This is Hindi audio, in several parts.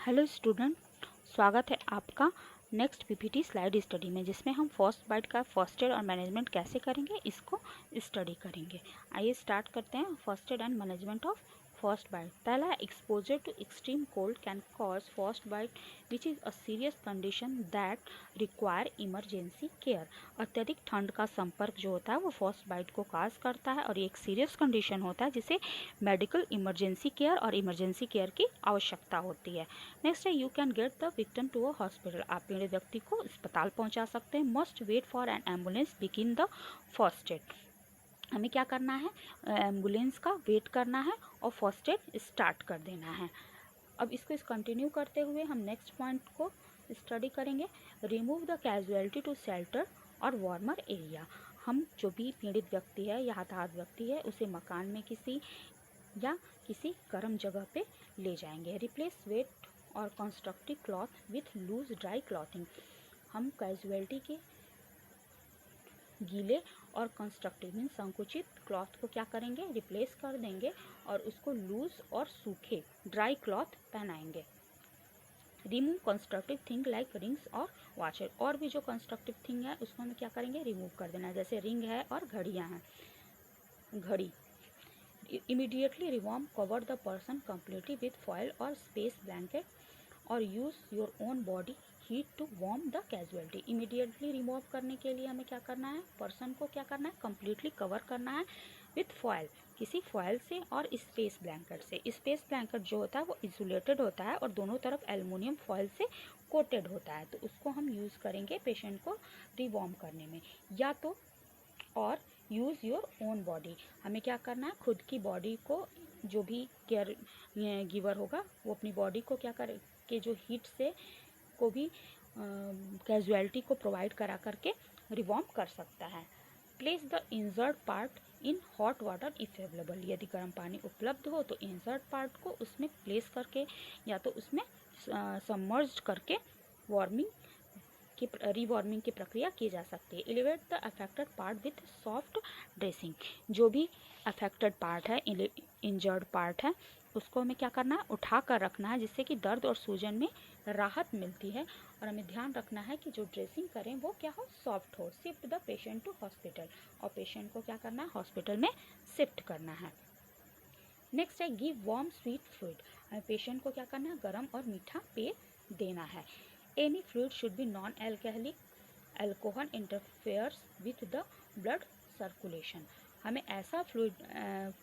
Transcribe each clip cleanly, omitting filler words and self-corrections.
हेलो स्टूडेंट, स्वागत है आपका नेक्स्ट पीपीटी स्लाइड स्टडी में, जिसमें हम फर्स्ट बाइट का फर्स्ट एड और मैनेजमेंट कैसे करेंगे इसको स्टडी करेंगे। आइए स्टार्ट करते हैं। First aid and management of first bite. पहला है exposure to extreme cold can cause first bite which is a serious condition that require emergency care. अत्यधिक ठंड का संपर्क जो होता है वो फर्स्ट बाइट को काज करता है और ये एक सीरियस कंडीशन होता है जिसे मेडिकल इमरजेंसी केयर और इमरजेंसी केयर की आवश्यकता होती है। नेक्स्ट है you can get the victim to a hospital. आप पीड़ित व्यक्ति को अस्पताल पहुंचा सकते हैं। Must wait for an ambulance begin the first aid. हमें क्या करना है, एम्बुलेंस का वेट करना है और फर्स्ट एड स्टार्ट कर देना है। अब इसको कंटिन्यू करते हुए हम नेक्स्ट पॉइंट को स्टडी करेंगे। Remove the casualty to shelter और वार्मर एरिया। हम जो भी पीड़ित व्यक्ति है या हताहत व्यक्ति है उसे मकान में किसी गर्म जगह पे ले जाएंगे। रिप्लेस वेट और constrictive cloth with loose dry clothing. हम कैजुअलिटी के गीले और कंस्ट्रक्टिव मीन संकुचित क्लॉथ को क्या करेंगे, रिप्लेस कर देंगे और उसको लूज और सूखे ड्राई क्लॉथ पहनाएंगे। Remove constructive thing like rings और वॉचर। और भी जो कंस्ट्रक्टिव थिंग है उसको हम क्या करेंगे, रिमूव कर देना है। जैसे रिंग है और घड़ियाँ हैं, घड़ी। Immediately remove, cover the person completely with foil or space blanket और use your own body heat to warm the casualty। Immediately remove करने के लिए हमें क्या करना है, पर्सन को क्या करना है, completely cover करना है with foil, किसी फॉयल से और स्पेस ब्लैंकेट से। स्पेस ब्लैंकेट जो होता है वो इंसुलेटेड होता है और दोनों तरफ एल्युमिनियम फॉयल से कोटेड होता है, तो उसको हम यूज़ करेंगे पेशेंट को रिवॉर्म करने में। या तो और यूज़ योर ओन बॉडी, हमें क्या करना है, खुद की बॉडी को, जो भी केयर गिवर होगा वो अपनी बॉडी को क्या करे कि जो हीट से को भी कैजुअलिटी को प्रोवाइड करा करके रिवॉर्म कर सकता है। Place the injured part in hot water if available. यदि गर्म पानी उपलब्ध हो तो इंजर्ड पार्ट को उसमें प्लेस करके या तो उसमें सबमर्ज्ड करके वार्मिंग की रिवॉर्मिंग की प्रक्रिया की जा सकती है। Elevate the affected part with soft dressing. जो भी अफेक्टेड पार्ट है, इंजर्ड पार्ट है, उसको हमें क्या करना है, उठा कर रखना है, जिससे कि दर्द और सूजन में राहत मिलती है। और हमें ध्यान रखना है कि जो ड्रेसिंग करें वो क्या हो, सॉफ्ट हो। Shift the patient to hospital. और पेशेंट को क्या करना है, हॉस्पिटल में शिफ्ट करना है। नेक्स्ट है गिव वार्म स्वीट फ्लूइड। हमें पेशेंट को क्या करना है, गर्म और मीठा पेय देना है। Any fluid should be non-alcoholic. Alcohol interferes with the blood circulation. हमें ऐसा फ्लूइड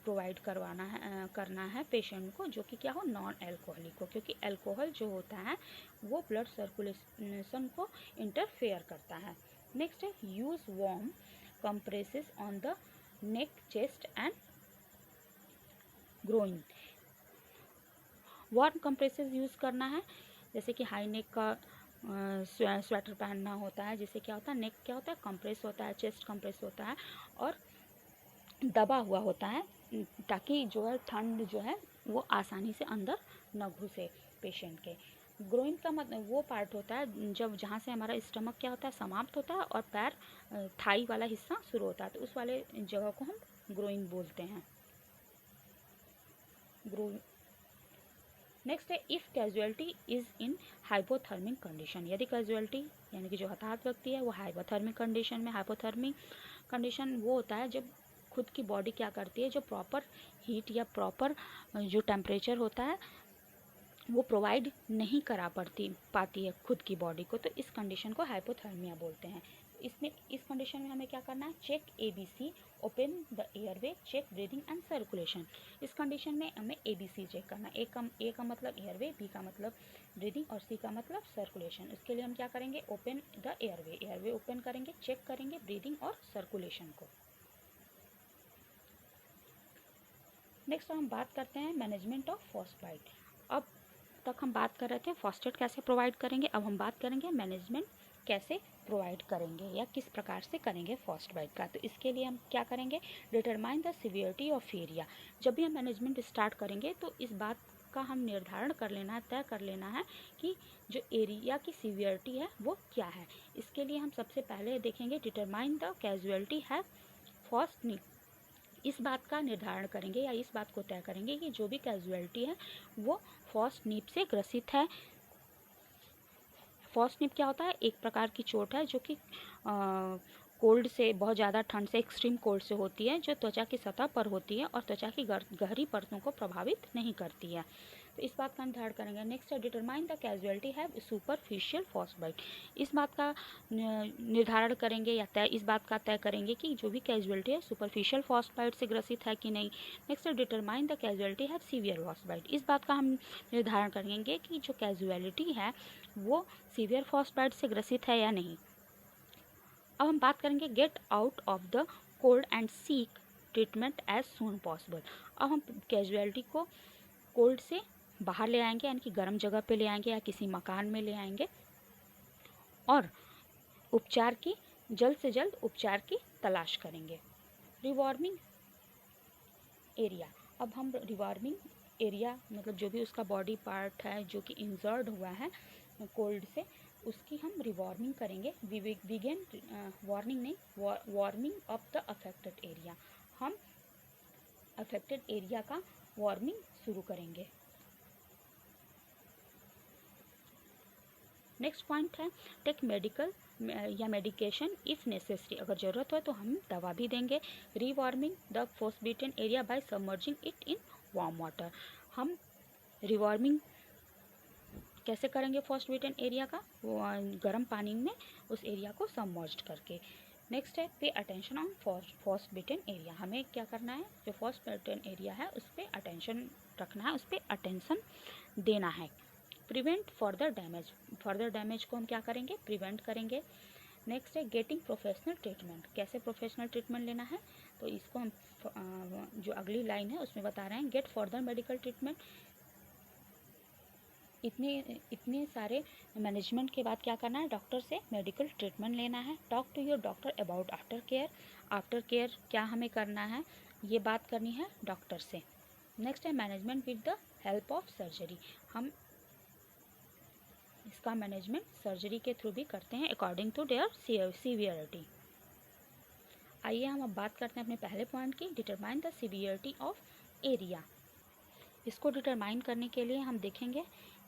प्रोवाइड करना है पेशेंट को जो कि क्या हो, नॉन एल्कोहलिक हो, क्योंकि अल्कोहल जो होता है वो ब्लड सर्कुलेशन को इंटरफेयर करता है। नेक्स्ट है use warm compresses on the neck, chest and groin. Warm compresses use करना है, जैसे कि हाई नेक का स्वेटर पहनना होता है, जिससे क्या होता है, नेक क्या होता है, कंप्रेस होता है, चेस्ट कंप्रेस होता है और दबा हुआ होता है, ताकि जो है ठंड जो है वो आसानी से अंदर न घुसे पेशेंट के। ग्रोइन का मतलब वो पार्ट होता है जब जहाँ से हमारा स्टमक क्या होता है, समाप्त होता है और पैर थाई वाला हिस्सा शुरू होता है, तो उस वाले जगह को हम ग्रोइन बोलते हैं। ग्रोइन। नेक्स्ट है if casualty is in hypothermic condition. यदि कैजुअलिटी यानी कि जो हताहत व्यक्ति है वो हाइपोथर्मिक कंडीशन में, हाइपोथर्मिक कंडीशन वो होता है जब खुद की बॉडी क्या करती है, जो प्रॉपर हीट या प्रॉपर जो टेम्परेचर होता है वो प्रोवाइड नहीं करा पाती है खुद की बॉडी को, तो इस कंडीशन को हाइपोथर्मिया बोलते हैं। इस कंडीशन में हमें क्या करना है, check ABC, open the airway, check breathing and circulation. इस कंडीशन में हमें ABC चेक करना है। ए का मतलब एयरवे, बी का मतलब ब्रीदिंग और सी का मतलब सर्कुलेशन। इसके लिए हम क्या करेंगे, ओपन द एयरवे ओपन करेंगे, चेक करेंगे ब्रीदिंग और सर्कुलेशन को। नेक्स्ट हम बात करते हैं मैनेजमेंट ऑफ फर्स्ट बाइट। अब तक हम बात कर रहे थे फर्स्ट एड कैसे प्रोवाइड करेंगे, अब हम बात करेंगे मैनेजमेंट कैसे प्रोवाइड करेंगे या किस प्रकार से करेंगे फर्स्ट बाइट का। तो इसके लिए हम क्या करेंगे, determine the severity of area. जब भी हम मैनेजमेंट स्टार्ट करेंगे तो इस बात का हम निर्धारण कर लेना है, तय कर लेना है कि जो एरिया की सीवियरिटी है वो क्या है। इसके लिए हम सबसे पहले देखेंगे डिटरमाइन द कैजुअलिटी है फर्स्ट इस बात का निर्धारण करेंगे या इस बात को तय करेंगे कि जो भी कैजुअलिटी है वो फर्स्ट नीप से ग्रसित है। फर्स्ट नीप क्या होता है? एक प्रकार की चोट है जो कि कोल्ड से, बहुत ज़्यादा ठंड से, एक्सट्रीम कोल्ड से होती है, जो त्वचा की सतह पर होती है और त्वचा की गहरी परतों को प्रभावित नहीं करती है। तो इस बात का निर्धारण करेंगे। नेक्स्ट है determine the casualty have superficial frostbite. इस बात का निर्धारण करेंगे या इस बात का तय करेंगे कि जो भी कैजुअलिटी है सुपरफिशियल फ्रॉस्ट बाइट से ग्रसित है कि नहीं। नेक्स्ट है determine the casualty have severe Frost bite. इस बात का हम निर्धारण करेंगे कि जो कैजुअलिटी है वो सीवियर फ्रॉस्ट बाइट से ग्रसित है या नहीं। अब हम बात करेंगे get out of the cold and seek treatment as soon possible. अब हम कैजुअलिटी को कोल्ड से बाहर ले आएंगे, यानी कि गर्म जगह पे ले आएंगे या किसी मकान में ले आएंगे और उपचार की जल्द से जल्द उपचार की तलाश करेंगे। रिवॉर्मिंग एरिया। अब हम रिवॉर्मिंग एरिया मतलब जो भी उसका बॉडी पार्ट है जो कि इंजर्ड हुआ है कोल्ड से, उसकी हम रिवॉर्मिंग करेंगे। बिगिन वार्निंग नहीं, warming of the affected area. हम अफेक्टेड एरिया का वार्मिंग शुरू करेंगे। नेक्स्ट पॉइंट है टेक मेडिकल या मेडिकेशन इफ़ नेसेसरी। अगर ज़रूरत हो तो हम दवा भी देंगे। Rewarming the frost bitten area by submerging it in warm water. हम रिवॉर्मिंग कैसे करेंगे फ्रॉस्ट बीटन एरिया का? गर्म पानी में उस एरिया को सबमर्ज्ड करके। नेक्स्ट है पे attention on Frost bitten area. हमें क्या करना है? जो फ्रॉस्ट बीटन एरिया है उस पर अटेंशन रखना है, उस पर अटेंशन देना है। Prevent further damage. Further damage को हम क्या करेंगे? प्रिवेंट करेंगे। नेक्स्ट है गेटिंग प्रोफेशनल ट्रीटमेंट। कैसे प्रोफेशनल ट्रीटमेंट लेना है? तो इसको हम जो अगली लाइन है उसमें बता रहे हैं गेट फर्दर मेडिकल ट्रीटमेंट। इतने सारे मैनेजमेंट के बाद क्या करना है? डॉक्टर से मेडिकल ट्रीटमेंट लेना है। Talk to your doctor about after care. After care क्या हमें करना है, ये बात करनी है डॉक्टर से। नेक्स्ट है management with the help of surgery. हम इसका मैनेजमेंट सर्जरी के थ्रू भी करते हैं अकॉर्डिंग टू देयर सीवियरिटी। आइए हम अब बात करते हैं अपने पहले पॉइंट की, determine the severity of area. इसको डिटरमाइन करने के लिए हम देखेंगे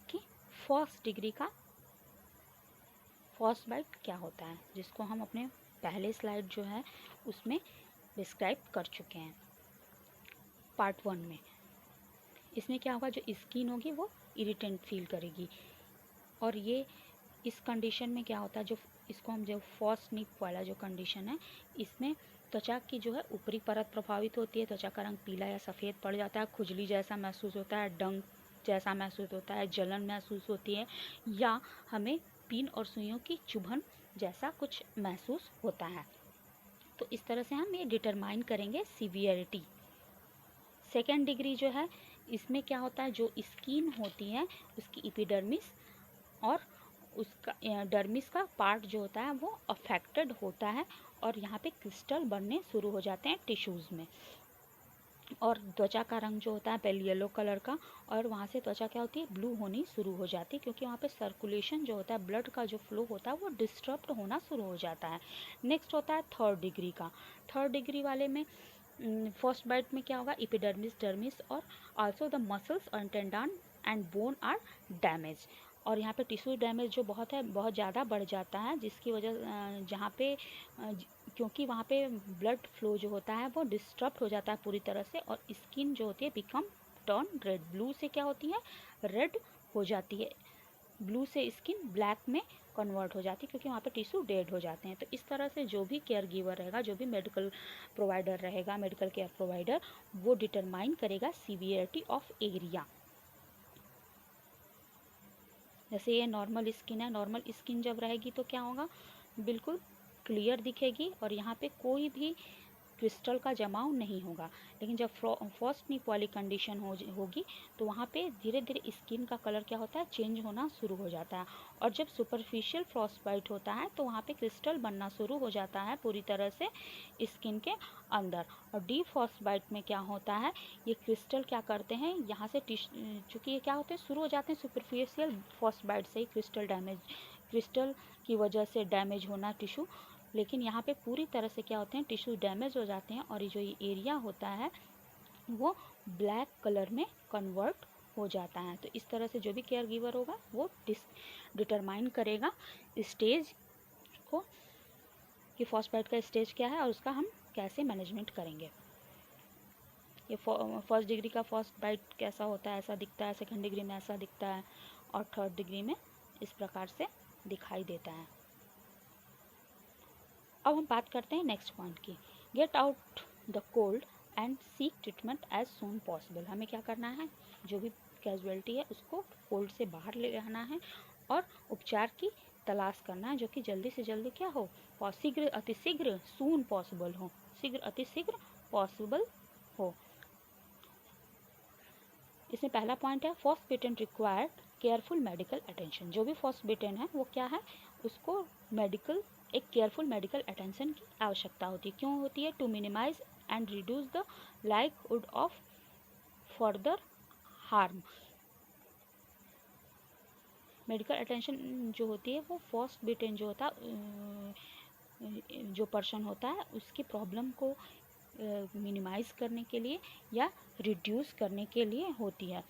कि फर्स्ट डिग्री का फ्रॉस्ट बाइट क्या होता है, जिसको हम अपने पहले स्लाइड जो है उसमें डिस्क्राइब कर चुके हैं पार्ट 1 में। इसमें क्या होगा? जो स्किन होगी वो इरिटेंट फील करेगी और ये इस कंडीशन में क्या होता है, जो इसको हम जो फर्स्ट नीप वाला जो कंडीशन है, इसमें त्वचा की जो है ऊपरी परत प्रभावित होती है। त्वचा का रंग पीला या सफ़ेद पड़ जाता है, खुजली जैसा महसूस होता है, डंक जैसा महसूस होता है, जलन महसूस होती है या हमें पिन और सुइयों की चुभन जैसा कुछ महसूस होता है। तो इस तरह से हम ये डिटरमाइन करेंगे सीवियरिटी। सेकेंड डिग्री जो है इसमें क्या होता है? जो स्किन होती है उसकी एपिडर्मिस और उसका डर्मिस का पार्ट जो होता है वो अफेक्टेड होता है और यहाँ पे क्रिस्टल बनने शुरू हो जाते हैं टिश्यूज़ में। और त्वचा का रंग जो होता है पहले येलो कलर का, और वहाँ से त्वचा क्या होती है? ब्लू होनी शुरू हो जाती है, क्योंकि वहाँ पे सर्कुलेशन जो होता है, ब्लड का जो फ्लो होता है वो डिस्टर्ब होना शुरू हो जाता है। नेक्स्ट होता है थर्ड डिग्री का। थर्ड डिग्री वाले में फर्स्ट बाइट में क्या होगा? एपिडर्मिस, डर्मिस और आल्सो द मसल्स और tendon and bone are damage. और यहाँ पे टिश्यू डैमेज जो बहुत है, बहुत ज़्यादा बढ़ जाता है, जिसकी वजह जहाँ पे क्योंकि वहाँ पे ब्लड फ्लो जो होता है वो डिस्टर्ब हो जाता है पूरी तरह से, और स्किन जो होती है बिकम टर्न रेड। ब्लू से क्या होती है? रेड हो जाती है। ब्लू से स्किन ब्लैक में कन्वर्ट हो जाती है, क्योंकि वहाँ पे टिश्यू डेड हो जाते हैं। तो इस तरह से जो भी केयर गिवर रहेगा, जो भी मेडिकल प्रोवाइडर रहेगा, मेडिकल केयर प्रोवाइडर, वो डिटरमाइन करेगा सीवियरिटी ऑफ एरिया। जैसे ये नॉर्मल स्किन है, नॉर्मल स्किन जब रहेगी तो क्या होगा? बिल्कुल क्लियर दिखेगी और यहाँ पे कोई भी क्रिस्टल का जमाव नहीं होगा। लेकिन जब फर्स्ट नीप वाली कंडीशन होगी तो वहाँ पे धीरे धीरे स्किन का कलर क्या होता है? चेंज होना शुरू हो जाता है। और जब सुपरफिशियल फ्रॉस्ट बाइट होता है तो वहाँ पे क्रिस्टल बनना शुरू हो जाता है पूरी तरह से स्किन के अंदर। और डीप फ्रॉस्ट बाइट में क्या होता है? ये क्रिस्टल क्या करते हैं, यहाँ से चूँकि ये क्या होते हैं, शुरू हो जाते हैं सुपरफिशियल फ्रॉस्ट बाइट से ही क्रिस्टल की वजह से डैमेज होना टिश्यू, लेकिन यहाँ पे पूरी तरह से क्या होते हैं, टिश्यू डैमेज हो जाते हैं और ये जो ये एरिया होता है वो ब्लैक कलर में कन्वर्ट हो जाता है। तो इस तरह से जो भी केयर गिवर होगा वो डिटरमाइन करेगा स्टेज को कि फ्रॉस्टबाइट का स्टेज क्या है और उसका हम कैसे मैनेजमेंट करेंगे। ये फर्स्ट डिग्री का फ्रॉस्टबाइट कैसा होता है, ऐसा दिखता है, सेकंड डिग्री में ऐसा दिखता है और थर्ड डिग्री में इस प्रकार से दिखाई देता है। अब हम बात करते हैं नेक्स्ट पॉइंट की, get out the cold and seek treatment as soon possible. हमें क्या करना है, जो भी कैजुअलिटी है उसको कोल्ड से बाहर ले आना है और उपचार की तलाश करना है जो कि जल्दी से जल्दी क्या हो, शीघ्र अतिशीघ्र सून पॉसिबल हो, शीघ्र अतिशीघ्र पॉसिबल हो। इसमें पहला पॉइंट है फर्स्ट बिटेन रिक्वायर्ड केयरफुल मेडिकल अटेंशन। जो भी फर्स्ट बिटेन है वो क्या है, उसको एक केयरफुल मेडिकल अटेंशन की आवश्यकता होती है। क्यों होती है, to minimize and reduce the likelihood of further harm. Medical attention जो होती है वो फर्स्ट बिटेन जो होता है, जो पर्सन होता है उसकी प्रॉब्लम को मिनिमाइज करने के लिए या रिड्यूस करने के लिए होती है।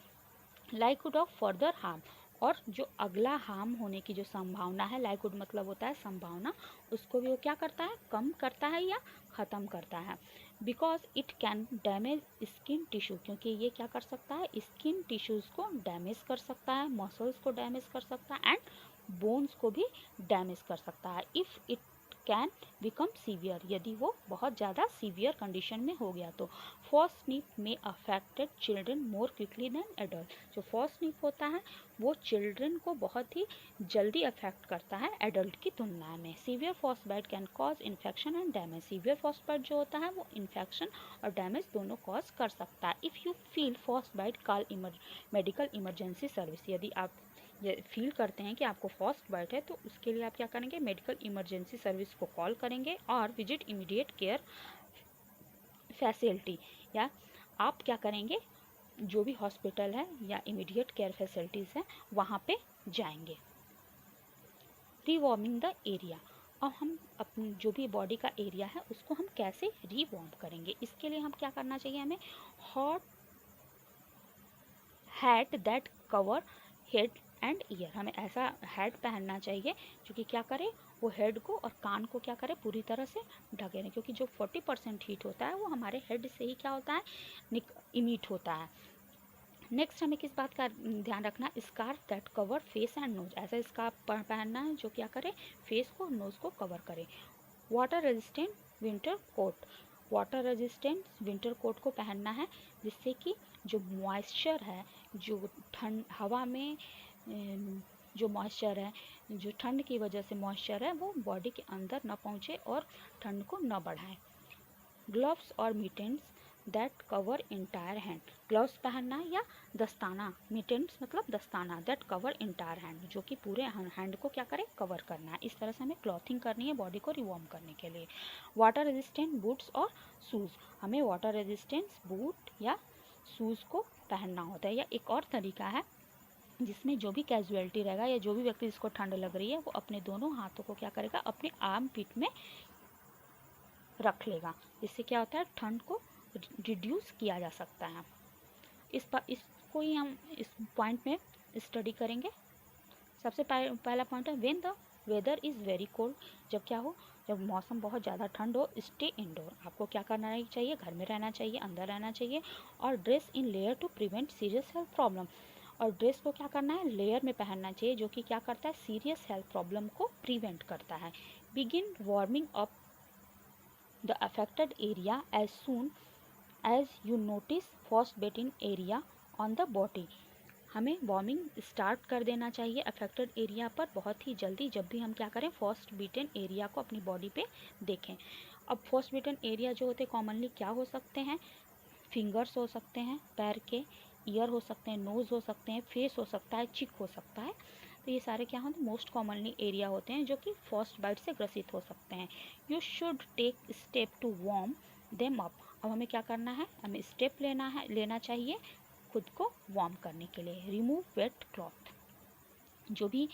लाइकहुड ऑफ फर्दर हार्म, और जो अगला हार्म होने की जो संभावना है, लाइकहुड मतलब होता है संभावना, उसको भी वो क्या करता है, कम करता है या ख़त्म करता है। Because it can damage skin tissue, क्योंकि ये क्या कर सकता है, स्किन टिश्यूज़ को डैमेज कर सकता है, मसल्स को डैमेज कर सकता है एंड बोन्स को भी डैमेज कर सकता है। If it can become severe, यदि वो बहुत ज़्यादा सीवियर कंडीशन में हो गया तो। फर्स्ट स्निफ में affected children more quickly then adult. जो फर्स्ट स्निफ होता है वो चिल्ड्रन को बहुत ही जल्दी अफेक्ट करता है एडल्ट की तुलना में। Severe first bite can cause infection and damage. Severe first bite जो होता है वो इन्फेक्शन और डैमेज दोनों कॉज कर सकता है। If you feel first bite call medical emergency service. यदि आप ये फील करते हैं कि आपको फर्स्ट बाइट है तो उसके लिए आप क्या करेंगे, मेडिकल इमरजेंसी सर्विस को कॉल करेंगे और विजिट इमीडिएट केयर फैसिलिटी, या आप क्या करेंगे, जो भी हॉस्पिटल है या इमीडिएट केयर फैसिलिटीज़ हैं वहाँ पे जाएंगे। रीवॉर्मिंग द एरिया, और हम अपनी जो भी बॉडी का एरिया है उसको हम कैसे रीवॉर्म करेंगे, इसके लिए हम क्या करना चाहिए, हमें hot hat that cover head and year. हमें ऐसा हैट पहनना चाहिए जो कि क्या करे, वो हेड को और कान को क्या करे, पूरी तरह से ढके रहे, क्योंकि जो 40% हीट होता है वो हमारे हेड से ही क्या होता है, इमिट होता है। नेक्स्ट हमें किस बात का ध्यान रखना, scarf that cover face and nose. ऐसा स्कार्फ पहनना है जो क्या करे, फेस को, नोज को कवर करे। Water resistant winter coat, water resistant winter coat को पहनना है जिससे कि जो मॉइस्चर है, जो ठंड हवा में जो मॉइस्चर है, जो ठंड की वजह से मॉइस्चर है वो बॉडी के अंदर न पहुँचे और ठंड को न बढ़ाए। Gloves or mittens that cover entire hand, gloves पहनना या दस्ताना, मिटेंस मतलब दस्ताना, दैट कवर इंटायर हैंड, जो कि पूरे हैंड को क्या करे, कवर करना है। इस तरह से हमें क्लॉथिंग करनी है बॉडी को रिवॉर्म करने के लिए। वाटर रेजिस्टेंट बूट्स और शूज़, हमें वाटर रेजिस्टेंस बूट या शूज़ को पहनना होता है। या एक और तरीका है जिसमें जो भी कैजुअलिटी रहेगा या जो भी व्यक्ति जिसको ठंड लग रही है वो अपने दोनों हाथों को क्या करेगा, अपने आर्म पिट में रख लेगा। इससे क्या होता है, ठंड को रिड्यूस किया जा सकता है। इसको ही हम इस पॉइंट में स्टडी करेंगे। सबसे पहला पॉइंट है when the weather is very cold, जब क्या हो, जब मौसम बहुत ज़्यादा ठंड हो, स्टे इंडोर, आपको क्या करना चाहिए, घर में रहना चाहिए, अंदर रहना चाहिए। और dress in layer to prevent serious health problem, और ड्रेस को क्या करना है, लेयर में पहनना चाहिए जो कि क्या करता है, सीरियस हेल्थ प्रॉब्लम को प्रिवेंट करता है। Begin warming up the affected area as soon as you notice frostbitten area on the body। हमें वार्मिंग स्टार्ट कर देना चाहिए अफेक्टेड एरिया पर बहुत ही जल्दी, जब भी हम क्या करें, फर्स्ट बीटन एरिया को अपनी बॉडी पे देखें। अब फर्स्ट बीटन एरिया जो होते हैं कॉमनली क्या हो सकते हैं, फिंगर्स हो सकते हैं पैर के, ईयर हो सकते हैं, नोज़ हो सकते हैं, फेस हो सकता है, चिक हो सकता है। तो ये सारे क्या होते हैं, मोस्ट कॉमनली एरिया होते हैं जो कि फर्स्ट बाइट से ग्रसित हो सकते हैं। You should take step to warm them up. अब हमें क्या करना है, हमें स्टेप लेना चाहिए खुद को वार्म करने के लिए। रिमूव वेट क्लॉथ, जो भी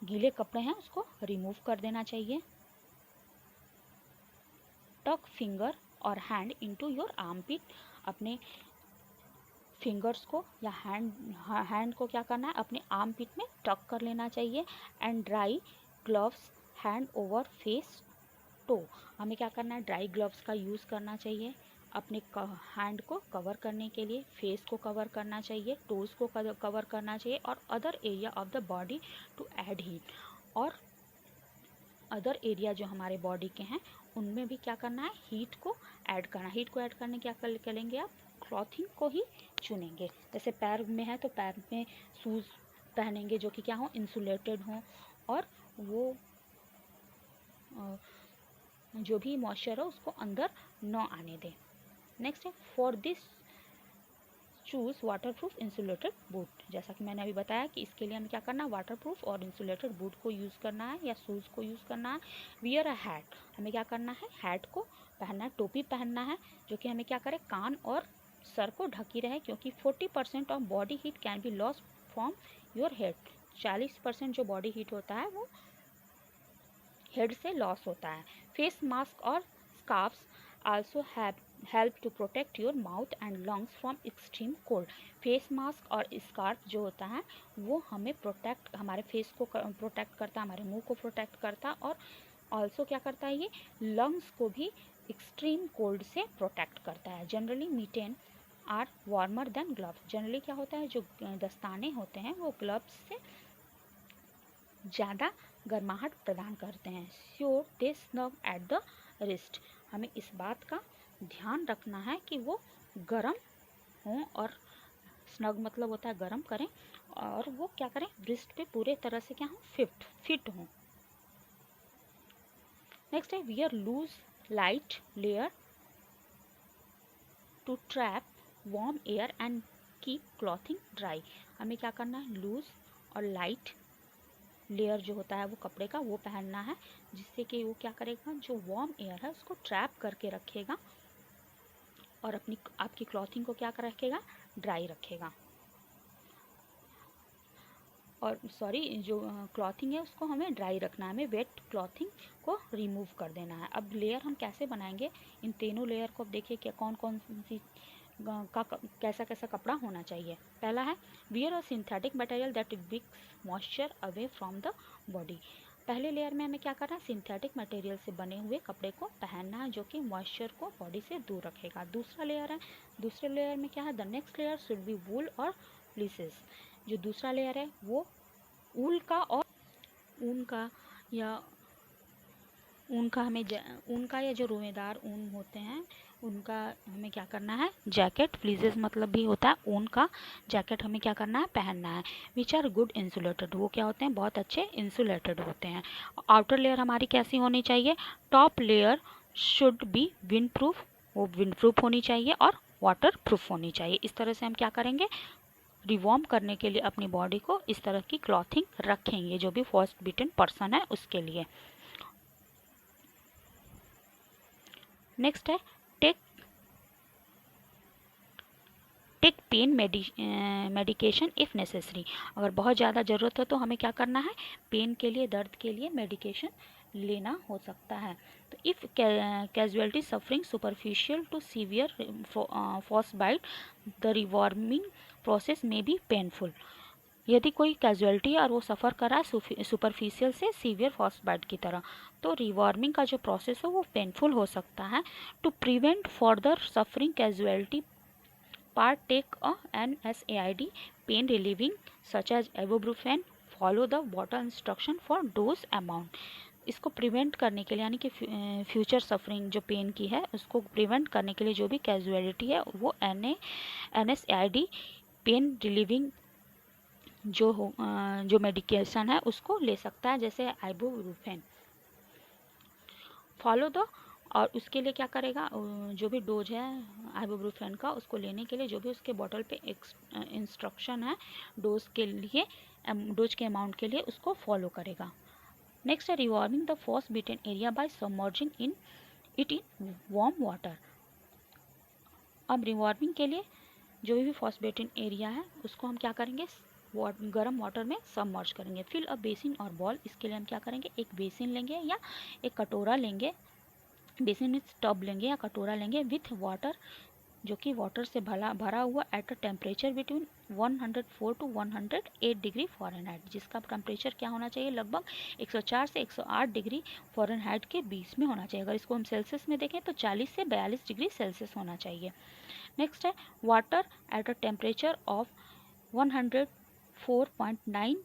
गीले कपड़े हैं उसको रिमूव कर देना चाहिए। टक फिंगर और हैंड इनटू योर आर्मपिट, अपने फिंगर्स को या हैंड को क्या करना है, अपने आर्म पिट में टक कर लेना चाहिए। And dry gloves hand over face toe, हमें क्या करना है, ड्राई ग्लव्स का यूज़ करना चाहिए अपने हैंड को कवर करने के लिए, फेस को कवर करना चाहिए, टोज़ को कवर करना चाहिए और other area of the body to add heat, और अदर एरिया जो हमारे बॉडी के हैं उनमें भी क्या करना है, हीट को ऐड करना। हीट को ऐड करने क्या करेंगे आप, क्लॉथिंग को ही चुनेंगे। जैसे पैर में है तो पैर में शूज़ पहनेंगे जो कि क्या हो, इंसुलेटेड हों और वो जो भी मॉइस्चर हो उसको अंदर न आने दें। नेक्स्ट है, for this choose waterproof insulated boot. जैसा कि मैंने अभी बताया कि इसके लिए हमें क्या करना है, वाटरप्रूफ और इंसुलेटेड बूट को यूज़ करना है या शूज़ को यूज़ करना है। वियर अ हैट, हमें क्या करना है, हैट को पहनना है, टोपी पहनना है जो कि हमें क्या करे, कान और सर को ढकी रहे, क्योंकि 40% of body heat can be lost from your head. 40% जो बॉडी हीट होता है वो हेड से लॉस होता है। फेस मास्क और scarves also help to protect your mouth and lungs from extreme cold. Face mask और स्कार्फ जो होता है वो हमें हमारे फेस को प्रोटेक्ट करता है, हमारे मुंह को प्रोटेक्ट करता है, और ऑल्सो क्या करता है, ये लंग्स को भी एक्सट्रीम कोल्ड से प्रोटेक्ट करता है। Generally mitten are warmer than gloves, generally क्या होता है, जो दस्ताने होते हैं वो ग्लव्स से ज़्यादा गर्माहट प्रदान करते हैं। Sure they snug at the wrist, हमें इस बात का ध्यान रखना है कि वो गर्म हों, और स्नग मतलब होता है गर्म करें, और वो क्या करें, रिस्ट पे पूरे तरह से क्या हो, फिट हों। नेक्स्ट है, wear loose light layer to trap warm air and keep clothing dry, हमें क्या करना है, लूज और लाइट लेयर जो होता है वो कपड़े का वो पहनना है, जिससे कि वो क्या करेगा, जो वार्म एयर है उसको ट्रैप करके रखेगा और आपकी क्लॉथिंग को क्या कर रखेगा, ड्राई रखेगा। और जो क्लॉथिंग है उसको हमें ड्राई रखना है, हमें वेट क्लॉथिंग को रिमूव कर देना है। अब लेयर हम कैसे बनाएंगे, इन तीनों लेयर को अब देखिए कि कौन कौन सी कैसा कैसा कपड़ा होना चाहिए। पहला है, wear a synthetic material that wicks moisture away from the body, पहले लेयर में हमें क्या करना है, सिंथेटिक मटेरियल से बने हुए कपड़े को पहनना है जो कि मॉइस्चर को बॉडी से दूर रखेगा। दूसरा लेयर है, दूसरे लेयर में क्या है, the next layer should be wool or fleeces, जो दूसरा लेयर है वो ऊन का और ऊन का या जो रोएदार ऊन होते हैं उनका हमें क्या करना है, जैकेट, फ्लीजेस मतलब भी होता है ऊन का जैकेट, हमें क्या करना है, पहनना है। विच आर गुड इंसुलेटेड, वो क्या होते हैं, बहुत अच्छे इंसुलेटेड होते हैं। आउटर लेयर हमारी कैसी होनी चाहिए, top layer should B wind proof, वो विंड प्रूफ होनी चाहिए और वाटर प्रूफ होनी चाहिए। इस तरह से हम क्या करेंगे, रिवॉर्म करने के लिए अपनी बॉडी को इस तरह की क्लॉथिंग रखेंगे जो भी फर्स्ट बीटन पर्सन है उसके लिए। नेक्स्ट है, take pain medication if necessary, अगर बहुत ज़्यादा ज़रूरत हो तो हमें क्या करना है, पेन के लिए, दर्द के लिए मेडिकेशन लेना हो सकता है। तो if casualty suffering superficial to severe Frost bite, the rewarming process may be painful, यदि कोई कैजुअलिटी और वो सफ़र करा है सुपरफिशियल से सीवियर फ्रॉस्ट बाइट की तरह, तो रिवॉर्मिंग का जो प्रोसेस है वो पेनफुल हो सकता है। To prevent further suffering casualty, part take a NSAID pain relieving such as ibuprofen, follow the bottle instruction for dose amount। इसको प्रिवेंट करने के लिए, यानी कि फ्यूचर सफरिंग जो पेन की है उसको प्रिवेंट करने के लिए जो भी कैजुअलिटी है वो NSAID पेन रिलीविंग जो मेडिकेशन है उसको ले सकता है, जैसे आइबुप्रोफेन। फॉलो द, और उसके लिए क्या करेगा, जो भी डोज है आइबुप्रोफेन का उसको लेने के लिए जो भी उसके बॉटल पे इंस्ट्रक्शन है डोज के अमाउंट के लिए उसको फॉलो करेगा। नेक्स्ट है, rewarming the first bitten area by submerging in warm water. अब रिवॉर्मिंग के लिए जो भी फर्स्ट बीटन एरिया है उसको हम क्या करेंगे, गर्म वाटर में सबमर्ज करेंगे। फिल अ बेसिन और बॉल, इसके लिए हम क्या करेंगे, एक बेसिन लेंगे या एक कटोरा लेंगे बेसिन में टब लेंगे या कटोरा लेंगे विथ वाटर, जो कि वाटर से भरा हुआ at a temperature between 104 to 108 degree Fahrenheit, जिसका टेम्परेचर क्या होना चाहिए, लगभग 104 से 108 डिग्री फ़ारेनहाइट के बीच में होना चाहिए। अगर इसको हम सेल्सियस में देखें तो 40 से 42 डिग्री सेल्सियस होना चाहिए। नेक्स्ट है water at a temperature of 104.9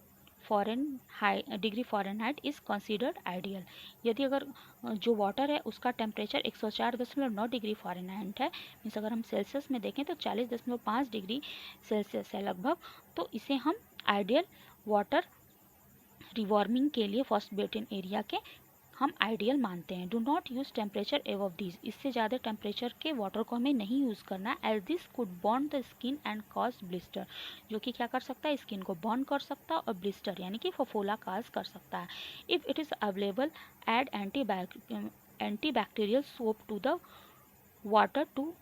degree Fahrenheit is considered ideal. यदि अगर जो वाटर है उसका टेम्परेचर 104.9 डिग्री फ़ारेनहाइट है, मीन्स अगर हम सेल्सियस में देखें तो 40.5 डिग्री सेल्सियस है लगभग, तो इसे हम आइडियल वाटर रिवॉर्मिंग के लिए फर्स्ट बेटिन एरिया के हम आइडियल मानते हैं। Do not use temperature above this, इससे ज़्यादा टेम्परेचर के वाटर को हमें नहीं यूज़ करना, as this could burn the skin and cause blister, जो कि क्या कर सकता है, स्किन को बर्न कर सकता है और ब्लिस्टर यानी कि फफोला काज कर सकता है। If it is available add antibacterial soap to the water to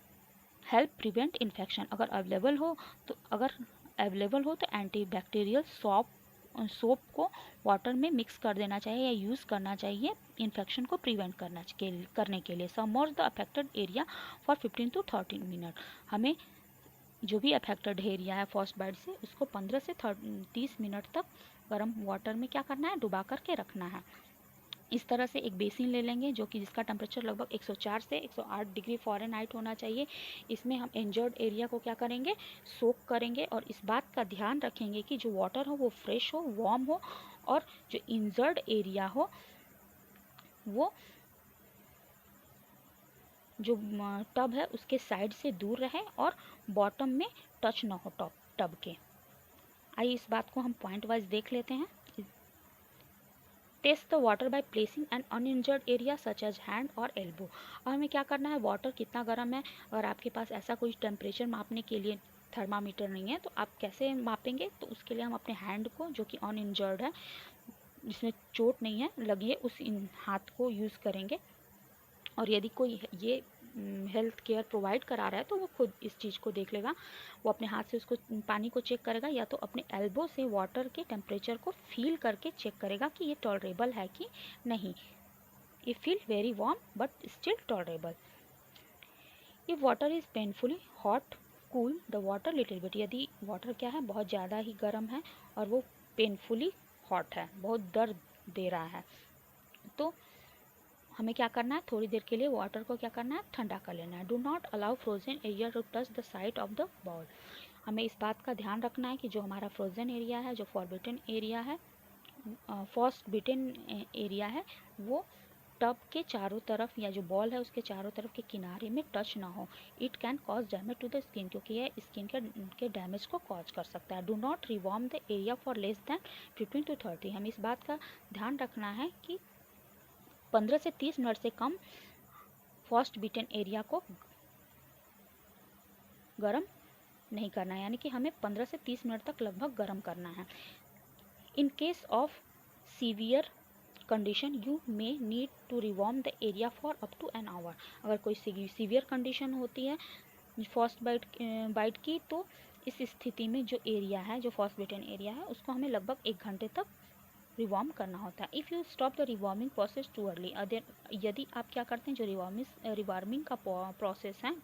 help prevent infection, अगर अवेलेबल हो तो एंटीबैक्टीरियल सोप को वाटर में मिक्स कर देना चाहिए या यूज़ करना चाहिए इन्फेक्शन को प्रिवेंट करने के लिए। Submerge the affected area for 15 to 30 minute, हमें जो भी अफेक्टेड एरिया है फर्स्ट बाइट से उसको 15 से 30 मिनट तक गर्म वाटर में क्या करना है, डुबा करके रखना है। इस तरह से एक बेसिन ले लेंगे जो कि जिसका टेम्परेचर लगभग 104 से 108 डिग्री फ़ारेनहाइट होना चाहिए। इसमें हम इंजर्ड एरिया को क्या करेंगे, सोक करेंगे और इस बात का ध्यान रखेंगे कि जो वाटर हो वो फ्रेश हो, वार्म हो और जो इंजर्ड एरिया हो वो जो टब है उसके साइड से दूर रहे और बॉटम में टच ना हो टब के। आइए इस बात को हम पॉइंट वाइज देख लेते हैं। Test the water by placing an uninjured area such as hand or elbow. अब हमें क्या करना है, वाटर कितना गर्म है, अगर आपके पास ऐसा कोई टेम्परेचर मापने के लिए थर्मामीटर नहीं है तो आप कैसे मापेंगे, तो उसके लिए हम अपने हैंड को जो कि अनइंजर्ड है, जिसमें चोट नहीं है लगी है, उस हाथ को यूज़ करेंगे। और यदि कोई ये हेल्थ केयर प्रोवाइड करा रहा है तो वो खुद इस चीज़ को देख लेगा, वो अपने हाथ से उसको पानी को चेक करेगा या तो अपने एल्बो से वाटर के टेम्परेचर को फील करके चेक करेगा कि ये टॉलरेबल है कि नहीं। ये feel very warm but still tolerable. If water is painfully hot cool the water little bit, यदि वाटर क्या है बहुत ज़्यादा ही गर्म है और वो पेनफुली हॉट है, बहुत दर्द दे रहा है, तो हमें क्या करना है, थोड़ी देर के लिए वाटर को क्या करना है, ठंडा कर लेना है। Do not allow frozen area to touch the side of the bowl, हमें इस बात का ध्यान रखना है कि जो हमारा फ्रोजन एरिया है, जो फॉरबिडन एरिया है, फर्स्ट बिटन एरिया है, वो टब के चारों तरफ या जो बॉल है उसके चारों तरफ के किनारे में टच ना हो। It can cause damage to the skin, क्योंकि यह स्किन के डैमेज को कॉज कर सकता है। Do not rewarm the area for less than 15 to 30, हमें इस बात का ध्यान रखना है कि 15 से 30 मिनट से कम फर्स्ट बीटन एरिया को गर्म नहीं करना है, यानी कि हमें 15 से 30 मिनट तक लगभग गर्म करना है। In case of severe condition you may need to rewarm the area for up to an hour, अगर कोई सीवियर कंडीशन होती है फर्स्ट बाइट की, तो इस स्थिति में जो एरिया है, जो फर्स्ट बीटन एरिया है, उसको हमें लगभग 1 घंटे तक रिवॉर्म करना होता है। If you stop the rewarming process too early, यदि आप क्या करते हैं, जो रिवॉर्मिंग का प्रोसेस है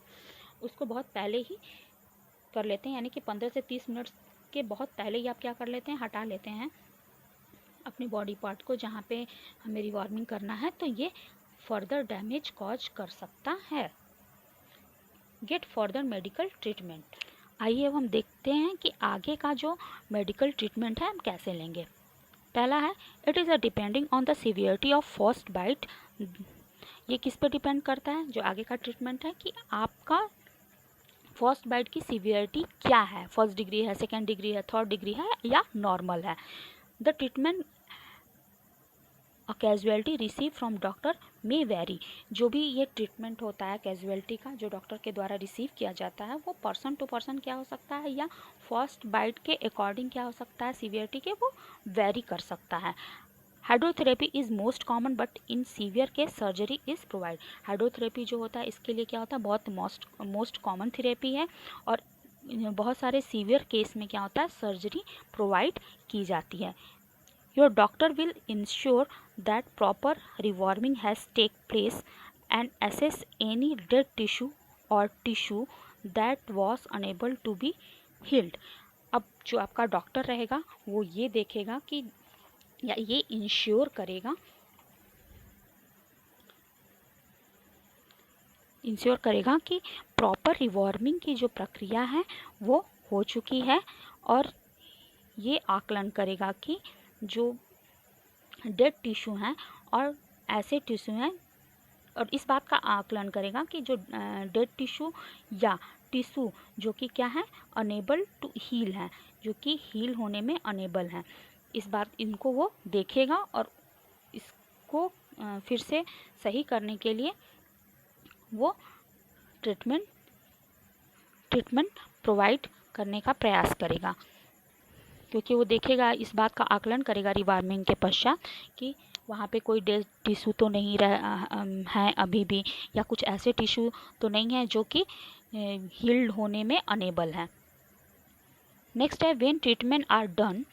उसको बहुत पहले ही कर लेते हैं, यानी कि 15 से 30 मिनट के बहुत पहले ही आप क्या कर लेते हैं, हटा लेते हैं अपने बॉडी पार्ट को जहाँ पे हमें रिवॉर्मिंग करना है, तो ये फर्दर डैमेज कॉज कर सकता है। Get further medical treatment. आइए अब हम देखते हैं कि आगे का जो मेडिकल ट्रीटमेंट है हम कैसे लेंगे। पहला है it is a depending on the severity of first bite, ये किस पे डिपेंड करता है, जो आगे का ट्रीटमेंट है, कि आपका फर्स्ट बाइट की सीवियरिटी क्या है, फर्स्ट डिग्री है, सेकेंड डिग्री है, थर्ड डिग्री है या नॉर्मल है। The treatment a casualty receive from doctor may very, जो भी ये ट्रीटमेंट होता है कैजुअलिटी का जो डॉक्टर के द्वारा रिसीव किया जाता है, वो पर्सन टू पर्सन क्या हो सकता है, या फर्स्ट बाइट के अकॉर्डिंग क्या हो सकता है सीवियरिटी के, वो वेरी कर सकता है। Hydrotherapy is most common but in severe case surgery is provide, hydrotherapy जो होता है इसके लिए क्या होता है, बहुत मोस्ट कॉमन थेरेपी है और बहुत सारे सीवियर केस में क्या होता है, सर्जरी प्रोवाइड की जाती है। Your doctor will ensure that proper rewarming has take place and assess any dead tissue or tissue that was unable to be healed। अब जो आपका डॉक्टर रहेगा वो ये देखेगा कि या ये इंश्योर करेगा कि प्रॉपर रिवॉर्मिंग की जो प्रक्रिया है वो हो चुकी है, और ये आकलन करेगा कि जो डेड टिश्यू हैं और ऐसे टिश्यू हैं, और इस बात का आकलन करेगा कि जो डेड टिश्यू या टिश्यू जो कि क्या है, अनेबल टू हील है, जो कि हील होने में अनेबल हैं, इनको वो देखेगा और इसको फिर से सही करने के लिए वो ट्रीटमेंट प्रोवाइड करने का प्रयास करेगा, क्योंकि वो देखेगा, इस बात का आकलन करेगा रिवार्मिंग के पश्चात कि वहाँ पे कोई डेड टिश्यू तो नहीं है अभी भी, या कुछ ऐसे टिश्यू तो नहीं है जो कि हील्ड होने में अनेबल है। नेक्स्ट है when treatment are done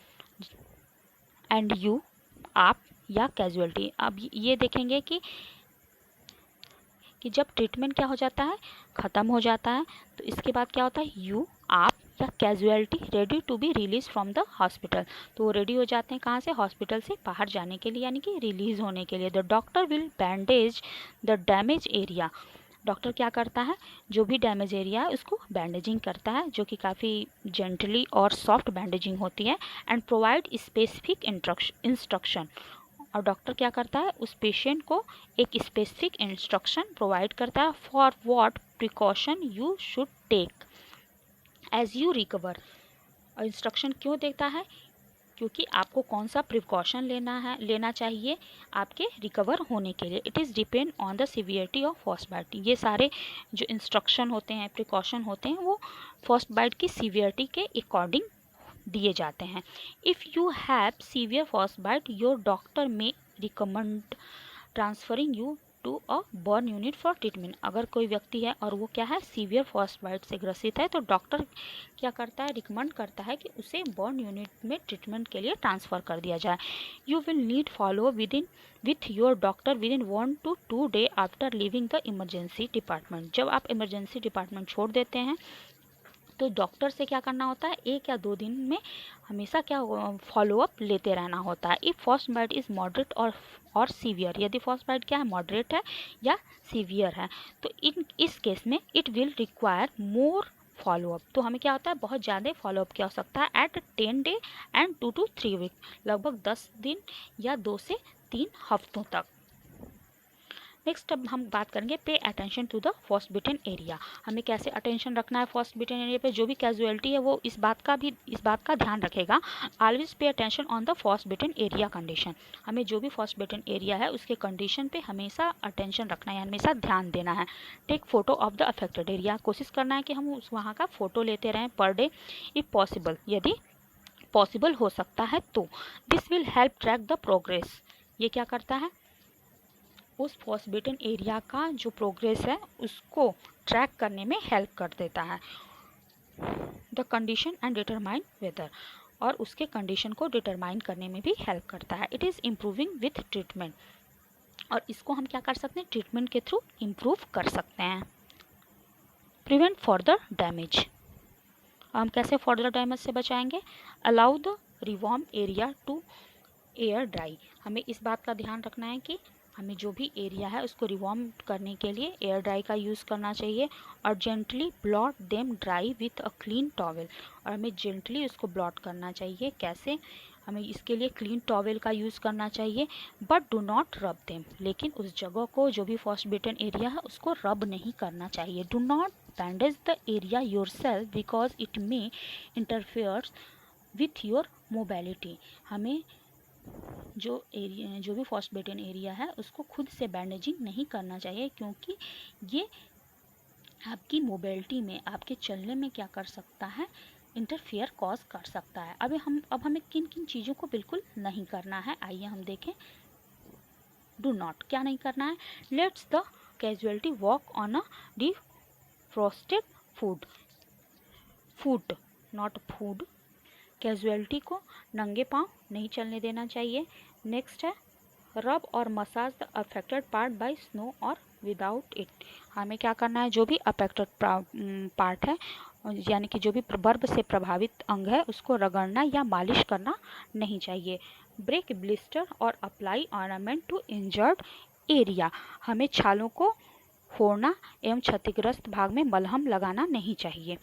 and you, आप या कैजुअलिटी। अब ये देखेंगे कि जब ट्रीटमेंट क्या हो जाता है, ख़त्म हो जाता है, तो इसके बाद क्या होता है, यू, आप या casualty ready to be release from the hospital. तो वो रेडी हो जाते हैं कहाँ से, हॉस्पिटल से बाहर जाने के लिए, यानी कि रिलीज़ होने के लिए। The doctor will bandage the damage area. Doctor क्या करता है, जो भी डैमेज एरिया है उसको बैंडेजिंग करता है, जो कि काफ़ी जेंटली और सॉफ्ट बैंडेजिंग होती है, एंड प्रोवाइड स्पेसिफिक इंस्ट्रक्शन। और डॉक्टर क्या करता है, उस पेशेंट को एक स्पेसिफिक इंस्ट्रक्शन प्रोवाइड करता है for what precaution you should take as you recover. और इंस्ट्रक्शन क्यों देता है, क्योंकि आपको कौन सा प्रिकॉशन लेना चाहिए आपके रिकवर होने के लिए। It is depend on the severity of first bite. ये सारे जो इंस्ट्रक्शन होते हैं, प्रिकॉशन होते हैं, वो फर्स्ट बाइट की सीवियरिटी के अकॉर्डिंग दिए जाते हैं। If you have severe first bite, your doctor may recommend transferring you to a burn unit for treatment. अगर कोई व्यक्ति है और वो क्या है, सीवियर फर्स्ट बाइट से ग्रसित है, तो डॉक्टर क्या करता है, रिकमेंड करता है कि उसे बर्न यूनिट में ट्रीटमेंट के लिए ट्रांसफ़र कर दिया जाए। You will need follow with your doctor with in 1 to 2 days after living the emergency department. जब आप इमरजेंसी डिपार्टमेंट छोड़ देते हैं तो डॉक्टर से क्या करना होता है, 1 या 2 दिन में हमेशा क्या फॉलोअप लेते रहना होता है। If first bite is moderate और सीवियर, यदि फर्स्ट बाइट क्या है, मॉडरेट है या सीवियर है, तो इस केस में it will require more follow up. तो हमें क्या होता है, बहुत ज़्यादा फॉलोअप की आवश्यकता है eight 10 days and 2 to 3 weeks, लगभग 10 दिन या 2 से 3 हफ्तों तक। नेक्स्ट अब हम बात करेंगे pay attention to the first bitten area. हमें कैसे अटेंशन रखना है फर्स्ट बिटन एरिया पे। जो भी कैजुअलिटी है वो इस बात का ध्यान रखेगा। Always pay attention on the first bitten area condition. हमें जो भी फर्स्ट बिटन एरिया है उसके कंडीशन पे हमेशा अटेंशन रखना है, हमेशा ध्यान देना है। Take photo of the affected area. कोशिश करना है कि हम उस वहाँ का फ़ोटो लेते रहें पर डे इफ़ पॉसिबल, यदि पॉसिबल हो सकता है तो। This will help track the progress. ये क्या करता है, उस फर्स्ट बिटन एरिया का जो प्रोग्रेस है उसको ट्रैक करने में हेल्प कर देता है। The condition and determine whether, और उसके कंडीशन को डिटरमाइन करने में भी हेल्प करता है। It is improving with treatment, और इसको हम क्या कर सकते हैं, ट्रीटमेंट के थ्रू इम्प्रूव कर सकते हैं। Prevent further damage. हम कैसे फर्दर डैमेज से बचाएंगे, allow the rewarm area to air dry. हमें इस बात का ध्यान रखना है कि हमें जो भी एरिया है उसको रिवॉर्म करने के लिए एयर ड्राई का यूज़ करना चाहिए, और gently blot them dry with a clean towel. और हमें जेंटली उसको ब्लॉट करना चाहिए। कैसे, हमें इसके लिए क्लीन टॉवेल का यूज़ करना चाहिए, बट डू नॉट रब देम। लेकिन उस जगह को, जो भी फर्स्ट बिटन एरिया है, उसको रब नहीं करना चाहिए। Do not bandage the area yourself because it may interfere with your mobility. हमें जो भी फर्स्ट बिटन एरिया है उसको खुद से बैंडेजिंग नहीं करना चाहिए, क्योंकि ये आपकी मोबिलिटी में, आपके चलने में क्या कर सकता है, इंटरफेयर कॉज कर सकता है। अब हमें किन किन चीज़ों को बिल्कुल नहीं करना है, आइए हम देखें। डू नॉट क्या नहीं करना है, let's the casualty walk on a defrosted foot not food. Casualty को नंगे पाँव नहीं चलने देना चाहिए। नेक्स्ट है रब और massage the affected part by snow और विदाउट इट। हमें क्या करना है, जो भी अफेक्टेड पार्ट है यानी कि जो भी बर्फ से प्रभावित अंग है उसको रगड़ना या मालिश करना नहीं चाहिए। ब्रेक ब्लिस्टर और apply ointment to injured area. हमें छालों को फोड़ना एवं क्षतिग्रस्त भाग में मलहम लगाना नहीं चाहिए।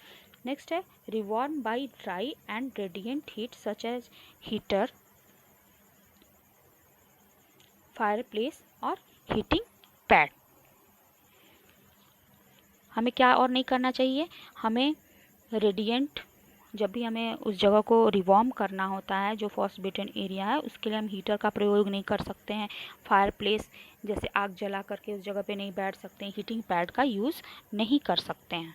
नेक्स्ट है rewarm by dry and radiant heat such as heater, fireplace or heating pad. हमें क्या और नहीं करना चाहिए, हमें रेडिएंट, जब भी हमें उस जगह को रिवॉर्म करना होता है जो फ्रॉस्ट बिटन एरिया है उसके लिए हम हीटर का प्रयोग नहीं कर सकते हैं। फायरप्लेस जैसे आग जला करके उस जगह पे नहीं बैठ सकते हैं। हीटिंग पैड का यूज़ नहीं कर सकते हैं,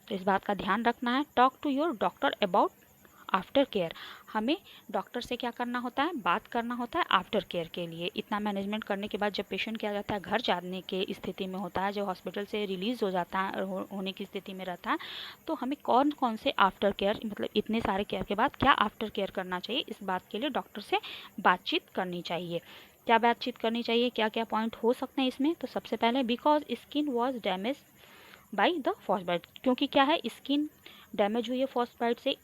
तो इस बात का ध्यान रखना है। Talk to your doctor about after care. हमें डॉक्टर से क्या करना होता है, बात करना होता है आफ्टर केयर के लिए। इतना मैनेजमेंट करने के बाद जब पेशेंट क्या जाता है, घर जाने के स्थिति में होता है, जब हॉस्पिटल से रिलीज़ हो जाता है होने की स्थिति में रहता है, तो हमें कौन कौन से आफ्टर केयर, मतलब इतने सारे केयर के बाद क्या आफ्टर केयर करना चाहिए, इस बात के लिए डॉक्टर से बातचीत करनी चाहिए। क्या बातचीत करनी चाहिए, क्या क्या पॉइंट हो सकते हैं इसमें। तो सबसे पहले because skin was damage by the frostbite, क्योंकि क्या है, स्किन डैमेज हुई है फ्रॉस्ट बाइट से,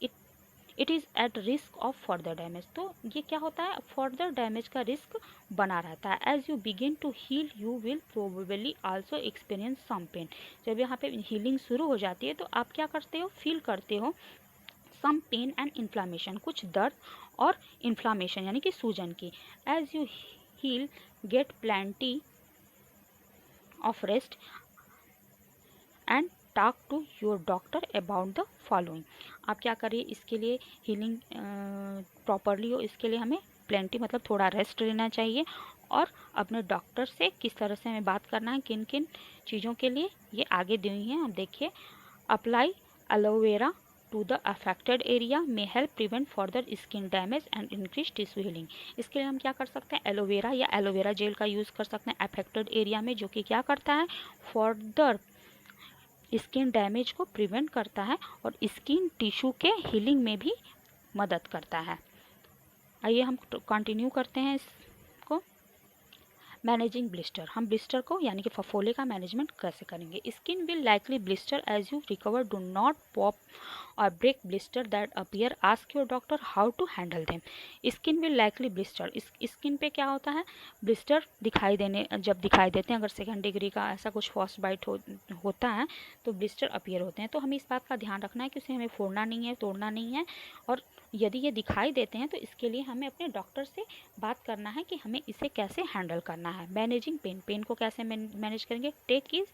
it is at risk of further damage. तो ये क्या होता है, फर्दर डैमेज का रिस्क बना रहता है। As you begin to heal you will probably also experience some pain. जब यहाँ पे हीलिंग शुरू हो जाती है तो आप क्या करते हो, फील करते हो सम पेन एंड इन्फ्लामेशन, कुछ दर्द और इन्फ्लामेशन यानी कि सूजन की। As you heal get plenty of rest and talk to your doctor about the following. आप क्या करिए, इसके लिए हीलिंग प्रॉपरली हो इसके लिए हमें प्लेंटी मतलब थोड़ा रेस्ट लेना चाहिए, और अपने डॉक्टर से किस तरह से हमें बात करना है, किन किन चीज़ों के लिए, ये आगे दी हुई हैं। आप देखिए, apply aloe vera to the affected area may help prevent further skin damage and increase tissue healing. इसके लिए हम क्या कर सकते हैं, एलोवेरा या एलोवेरा जेल का यूज़ कर सकते हैं अफेक्टेड एरिया में, जो कि क्या करता है, फर्दर स्किन डैमेज को प्रिवेंट करता है और स्किन टिश्यू के हीलिंग में भी मदद करता है। आइए हम कंटिन्यू करते हैं इसको। मैनेजिंग ब्लिस्टर, हम ब्लिस्टर को यानी कि फफोले का मैनेजमेंट कैसे करेंगे। Skin will likely blister as you recover, do not pop or break blister that appear, ask your doctor how to handle them. Skin will likely blister, skin पे क्या होता है, ब्लिस्टर जब दिखाई देते हैं, अगर सेकंड डिग्री का ऐसा कुछ फ्रॉस्ट बाइट होता है तो ब्लिस्टर अपीयर होते हैं। तो हमें इस बात का ध्यान रखना है कि उसे हमें फोड़ना नहीं है, तोड़ना नहीं है, और यदि ये दिखाई देते हैं तो इसके लिए हमें अपने डॉक्टर से बात करना है कि हमें इसे कैसे हैंडल करना है। मैनेजिंग पेन, पेन को कैसे मैनेज करेंगे, take is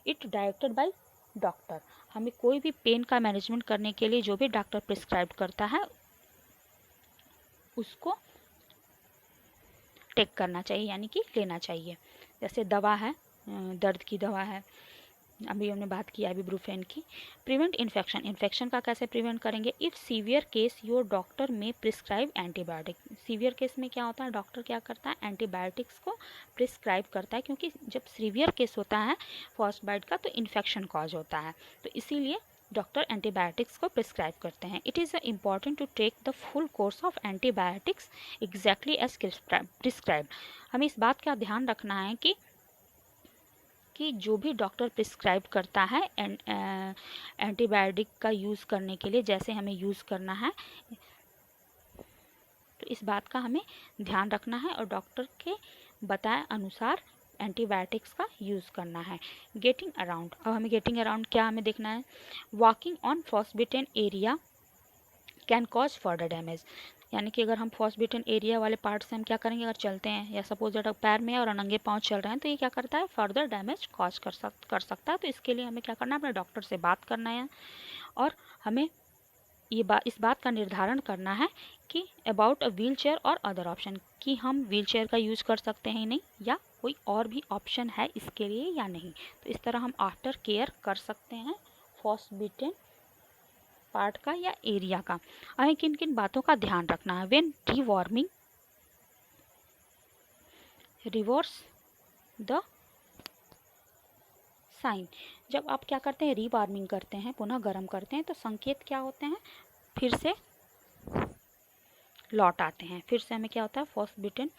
it directed by doctor. हमें कोई भी पेन का मैनेजमेंट करने के लिए जो भी डॉक्टर प्रिस्क्राइब करता है उसको टेक करना चाहिए यानी कि लेना चाहिए। जैसे दवा है, दर्द की दवा है, अभी हमने बात की आइबुप्रोफेन की। प्रिवेंट इन्फेक्शन, इन्फेक्शन का कैसे प्रिवेंट करेंगे। If severe case your doctor में प्रिस्क्राइब एंटीबायोटिक, सीवियर केस में क्या होता है, डॉक्टर क्या करता है, एंटीबायोटिक्स को प्रिस्क्राइब करता है, क्योंकि जब सीवियर केस होता है फ्रॉस्ट बाइट का तो इन्फेक्शन कॉज होता है, तो इसीलिए डॉक्टर एंटीबायोटिक्स को प्रिस्क्राइब करते हैं। It is important to take the full course of antibiotics exactly as prescribed. हमें इस बात का ध्यान रखना है कि जो भी डॉक्टर प्रिस्क्राइब करता है एंटीबायोटिक का यूज़ करने के लिए, जैसे हमें यूज़ करना है, तो इस बात का हमें ध्यान रखना है और डॉक्टर के बताए अनुसार एंटीबायोटिक्स का यूज़ करना है। गेटिंग अराउंड, अब हमें गेटिंग अराउंड क्या हमें देखना है, walking on Frost bitten area can cause further damage, यानी कि अगर हम फ्रॉस्ट बिटेन एरिया वाले पार्ट से हम क्या करेंगे, अगर चलते हैं या सपोज दैट पैर में और नंगे पाँव चल रहे हैं तो ये क्या करता है, फर्दर डैमेज कॉज कर सकता है। तो इसके लिए हमें क्या करना है, अपने डॉक्टर से बात करना है और हमें इस बात का निर्धारण करना है कि अबाउट अ व्हील चेयर और अदर ऑप्शन, कि हम व्हील चेयर का यूज़ कर सकते हैं नहीं या कोई और भी ऑप्शन है इसके लिए या नहीं। तो इस तरह हम आफ्टर केयर कर सकते हैं फ्रॉस्ट बिटेन पार्ट का या एरिया का। हमें किन किन बातों का ध्यान रखना है। व्हेन रीवॉर्मिंग रिवर्स द साइन, जब आप क्या करते हैं, रीवार्मिंग करते हैं, पुनः गर्म करते हैं, तो संकेत क्या होते हैं, फिर से लौट आते हैं, फिर से हमें क्या होता है, फ्रॉस्ट बिटेन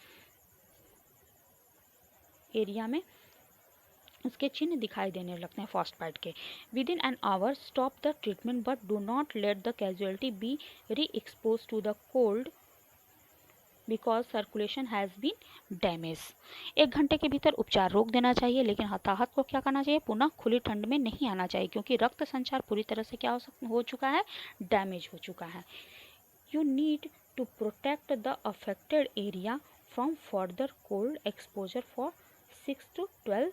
एरिया में उसके चिन्ह दिखाई देने लगते हैं फ्रॉस्ट बाइट के। Within an hour stop the treatment but do not let the casualty be re expose to the cold because circulation has been damage. 1 घंटे के भीतर उपचार रोक देना चाहिए, लेकिन हताहत को क्या करना चाहिए, पुनः खुली ठंड में नहीं आना चाहिए, क्योंकि रक्त संचार पूरी तरह से क्या हो चुका है, डैमेज हो चुका है। You need to protect the affected area from further cold exposure for 6 to 12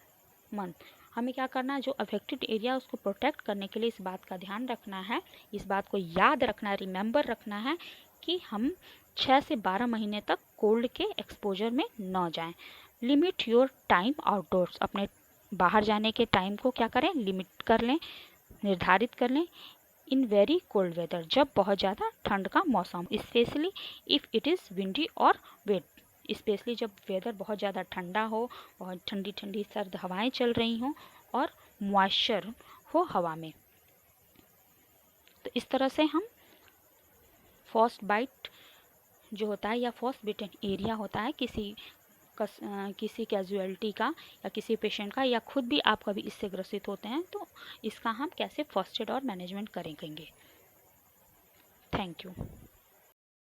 month. हमें क्या करना है, जो अफेक्टेड एरिया उसको प्रोटेक्ट करने के लिए इस बात का ध्यान रखना है, इस बात को याद रखना है, रिमेंबर रखना है कि हम 6 से 12 महीने तक कोल्ड के एक्सपोजर में न जाएं। लिमिट योर टाइम आउटडोर्स, अपने बाहर जाने के टाइम को क्या करें, लिमिट कर लें, निर्धारित कर लें। इन वेरी कोल्ड वेदर, जब बहुत ज़्यादा ठंड का मौसम, specially if it is windy और वेट, स्पेशली जब वेदर बहुत ज़्यादा ठंडा हो, बहुत ठंडी ठंडी सर्द हवाएं चल रही हों और मॉइस्चर हो हवा में। तो इस तरह से हम फ्रॉस्ट बाइट जो होता है या फ्रॉस्ट बिटेन एरिया होता है किसी कैजुअलिटी का या किसी पेशेंट का, या खुद भी आप कभी इससे ग्रसित होते हैं, तो इसका हम कैसे फर्स्ट एड और मैनेजमेंट करेंगे। Thank you.